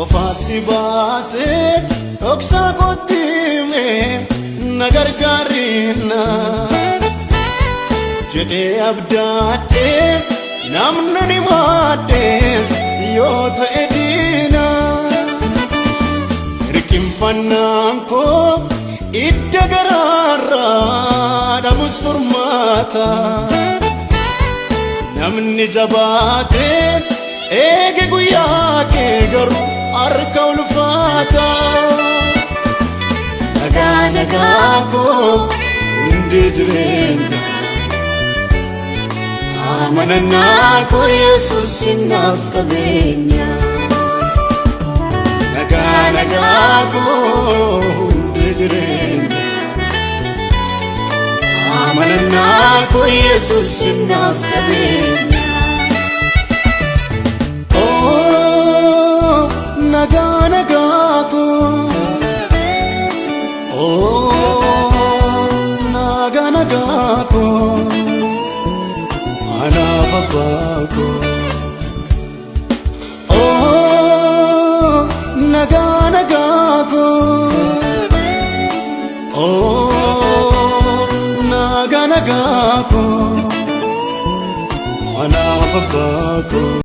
Ofatti baase dhoksa kottime nagargaarina jedhee abdaadhe namni ni maadheef yoo ta'e diina hirkinfannaan koo idda garaarraa dhabus furmaata namni jabaate eege guyyaa kee garuu harka ulfaata nagaa koo hundi jireenya amanannaa koo Yesuus naaf qabeenya nagaa koo hundi jireenya amanannaa koo Yesuus naaf qabeenya nagaa koo nagaa koo anaaf abbaa koo nagaa koo nagaa koo anaaf abbaa koo.